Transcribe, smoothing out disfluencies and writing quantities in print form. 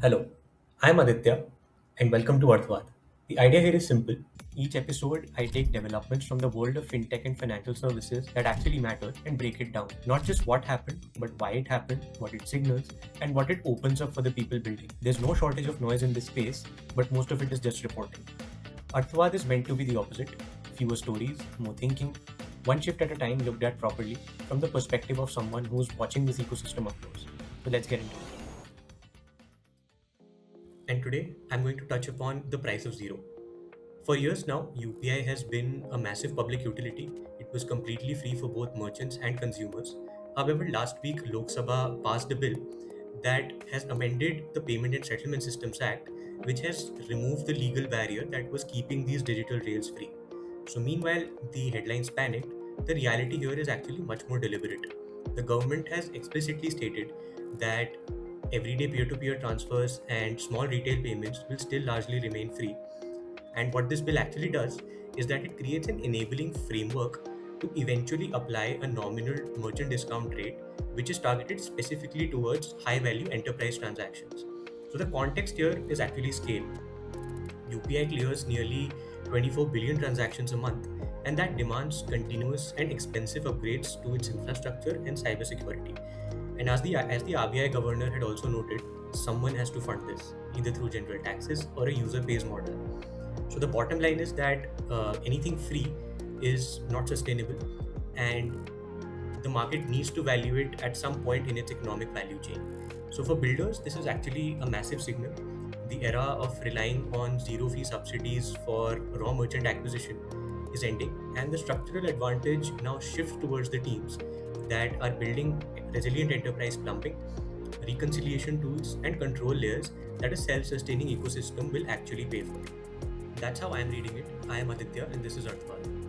Hello, I'm Aditya and welcome to Arthavad. The idea here is simple. Each episode, I take developments from the world of fintech and financial services that actually matter and break it down. Not just what happened, but why it happened, what it signals, and what it opens up for the people building. There's no shortage of noise in this space, but most of it is just reporting. Arthavad is meant to be the opposite. Fewer stories, more thinking, one shift at a time looked at properly from the perspective of someone who's watching this ecosystem up close. So let's get into it. And today I'm going to touch upon the price of zero. For years now, UPI has been a massive public utility. It was completely free for both merchants and consumers. However, last week Lok Sabha passed a bill that has amended the Payment and Settlement Systems Act, which has removed the legal barrier that was keeping these digital rails free. So, meanwhile, the headlines panicked. The reality here is actually much more deliberate. The government has explicitly stated that everyday peer to peer transfers and small retail payments will still largely remain free. And what this bill actually does is that it creates an enabling framework to eventually apply a nominal merchant discount rate, which is targeted specifically towards high value enterprise transactions. So the context here is actually scale. UPI clears nearly 24 billion transactions a month, and that demands continuous and expensive upgrades to its infrastructure and cybersecurity. And as the RBI governor had also noted, someone has to fund this, either through general taxes or a user pays model. So the bottom line is that anything free is not sustainable, and the market needs to value it at some point in its economic value chain. So for builders, this is actually a massive signal. The era of relying on zero fee subsidies for raw merchant acquisition is ending, and the structural advantage now shifts towards the teams that are building resilient enterprise plumbing, reconciliation tools, and control layers that a self sustaining ecosystem will actually pay for. That's how I'm reading it. I am Aditya, and this is Arthavad.